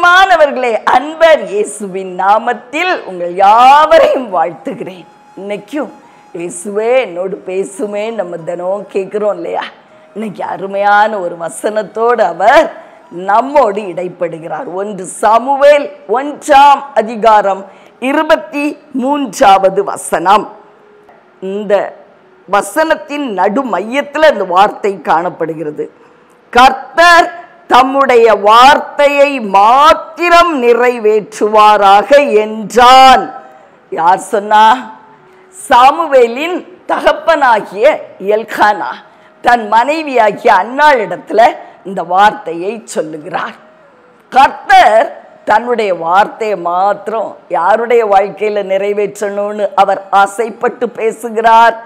பிரியமானவர்களே, அன்பர் இயேசுவின் நாமத்தில் உங்கள் யாவரையும் வாழ்த்துகிறேன். இன்னைக்கும் இயேசுவே என்னோடு பேசுமே நம்ம தினம் கேட்கிறோம் இல்லையா? இன்னைக்கு அருமையான ஒரு வசனத்தோடு அவர் நம்மோடு இடைப்படுகிறார். 1 சாமுவேல் 1ஆம் அதிகாரம் 23வது வசனம். இந்த வசனத்தின் நடு மையத்தில் இந்த வார்த்தை காணப்படுகிறது. கர்த்தர் தம்முடைய வார்த்தையை மாத்திரம் நிறைவேற்றுவாராக என்றான். யார் சொன்னா? சாமுவேலின் தகப்பனாகிய எல்கானா தன் மனைவியாகிய அன்னாளிடத்துல இந்த வார்த்தையை சொல்லுகிறார். கர்த்தர் தன்னுடைய வார்த்தையை மாத்திரம் யாருடைய வாழ்க்கையில நிறைவேற்றணும்னு அவர் ஆசைப்பட்டு பேசுகிறார்?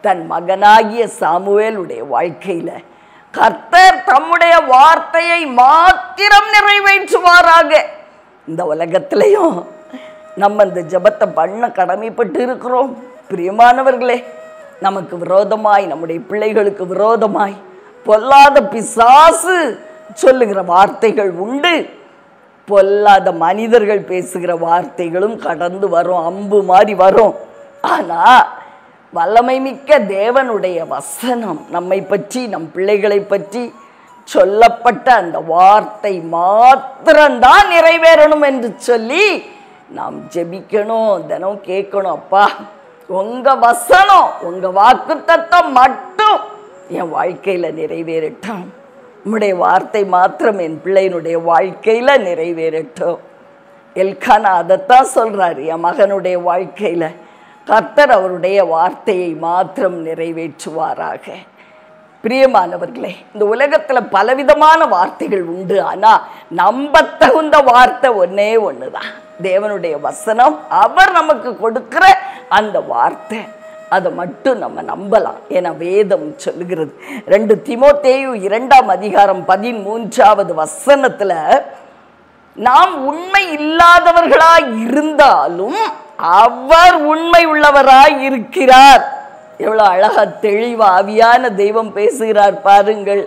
தன் மகனாகிய சாமுவேலுடைய வாழ்க்கையில கர்த்தர் தம்முடைய வார்த்தையை மாத்திரம் நிறைவேற்றுவாராக. இந்த உலகத்திலையும் நம்ம இந்த ஜெபத்தை பண்ண கடமைப்பட்டு இருக்கிறோம். பிரியமானவர்களே, நமக்கு விரோதமாய், நம்முடைய பிள்ளைகளுக்கு விரோதமாய் பொல்லாத பிசாசு சொல்லுகிற வார்த்தைகள் உண்டு. பொல்லாத மனிதர்கள் பேசுகிற வார்த்தைகளும் கடந்து வரும், அம்பு மாதிரி வரும். ஆனா வல்லமை மிக்க தேவனுடைய வசனம் நம்மை பற்றி, நம் பிள்ளைகளை பற்றி சொல்லப்பட்ட அந்த வார்த்தை மாத்திரம்தான் நிறைவேறணும் என்று சொல்லி நாம் ஜெபிக்கணும், தினம் கேட்கணும். அப்பா, உங்க வசனம், உங்க வாக்குத்தத்தம் மட்டும் என் வாழ்க்கையில நிறைவேறட்டும். உம்முடைய வார்த்தை மாத்திரம் என் பிள்ளையினுடைய வாழ்க்கையில நிறைவேறட்டும். எல்கானா அதைத்தான் சொல்றாரு. என் மகனுடைய வாழ்க்கையில கர்த்தர் அவருடைய வார்த்தையை மாத்திரம் நிறைவேற்றுவாராக. பிரியமானவர்களே, இந்த உலகத்துல பலவிதமான வார்த்தைகள் உண்டு. ஆனா நம்ப தகுந்த வார்த்தை ஒன்னே ஒண்ணுதான், தேவனுடைய வசனம். அவர் நமக்கு கொடுக்கிற அந்த வார்த்தை, அதை மட்டும் நம்ம நம்பலாம். ஏன்னா வேதம் சொல்லுகிறது. 2 தீமோத்தேயு 2ஆம் அதிகாரம் 13வது வசனத்துல, நாம் உண்மை இல்லாதவர்களாய் இருந்தாலும் அவர் உண்மை உள்ளவராய் இருக்கிறார். எவ்வளவு அழகா தெளிவா ஆவியான தெய்வம் பேசுகிறார் பாருங்கள்.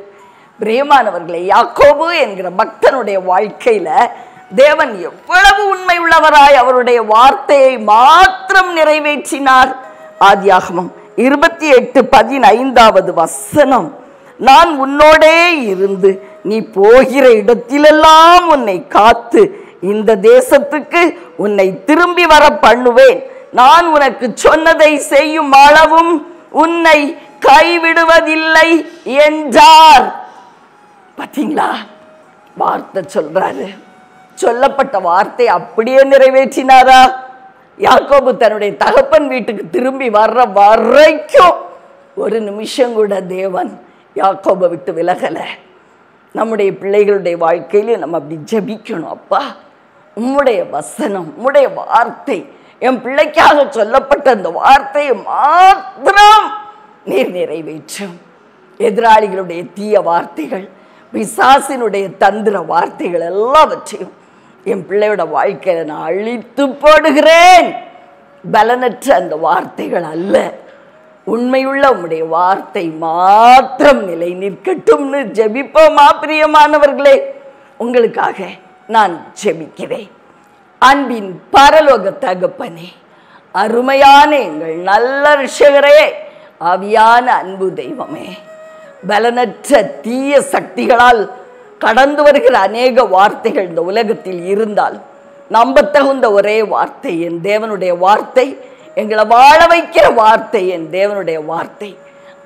பிரியமானவர்களே, யாக்கோபு என்கிற பக்தனுடைய வாழ்க்கையில தேவன் எவ்வளவு உண்மை உள்ளவராய் அவருடைய வார்த்தையை மாத்திரம் நிறைவேற்றினார். ஆதியாகமம் 28:15வது வசனம், நான் உன்னோடே இருந்து நீ போகிற இடத்திலெல்லாம் உன்னை காத்து இந்த தேசத்துக்கு உன்னை திரும்பி வர பண்ணுவேன். நான் உனக்கு சொன்னதை செய்யும் அளவும் உன்னை கைவிடுவதில்லை என்றார். பாத்தீங்களா? வார்த்தை சொல்றாரு. சொல்லப்பட்ட வார்த்தை அப்படியே நிறைவேற்றினாரா? யாக்கோபு தன்னுடைய தகப்பன் வீட்டுக்கு திரும்பி வர்ற வரைக்கும் ஒரு நிமிஷம் கூட தேவன் யாக்கோபை விட்டு விலகல. நம்முடைய பிள்ளைகளுடைய வாழ்க்கையில நம்ம அப்படி ஜெபிக்கணும். அப்பா, உம்முடைய வசனம், உம்முடைய வார்த்தை, என் பிள்ளைக்காக சொல்லப்பட்ட அந்த வார்த்தையை மாத்திரம் நீர் நிறைவேற்றும். எதிராளிகளுடைய தீய வார்த்தைகள், பிசாசினுடைய தந்திர வார்த்தைகள் எல்லாவற்றையும் என் பிள்ளையோட வாழ்க்கையில நான் அழித்து போடுகிறேன். பலனற்ற அந்த வார்த்தைகள் அல்ல, உண்மையுள்ள உம்முடைய வார்த்தை மாத்திரம் நிலை நிற்கட்டும்னு ஜெபிப்போமா? பிரியமானவர்களே, உங்களுக்காக நான் ஜெபிக்கிறேன். அன்பின் பரலோக தகப்பனே, அருமையான எங்கள் நல்ல இரட்சகரே, ஆவியான அன்பு தெய்வமே, பலனற்ற தீய சக்திகளால் கடந்து வருகிற அநேக வார்த்தைகள் இந்த உலகத்தில் இருந்தால் நம்பத்தகுந்த ஒரே வார்த்தை என் தேவனுடைய வார்த்தை, எங்களை வாழ வைக்கிற வார்த்தை என் தேவனுடைய வார்த்தை.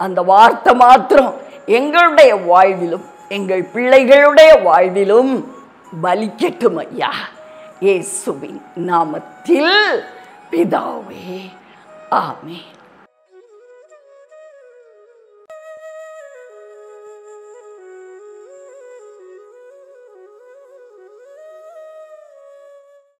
அந்த வார்த்தை மாத்திரம் எங்களுடைய வாழ்விலும் எங்கள் பிள்ளைகளுடைய வாழ்விலும் பலிக்கட்டும் ஐயா, இயேசுவின் நாமத்தில் பிதாவே, ஆமென்.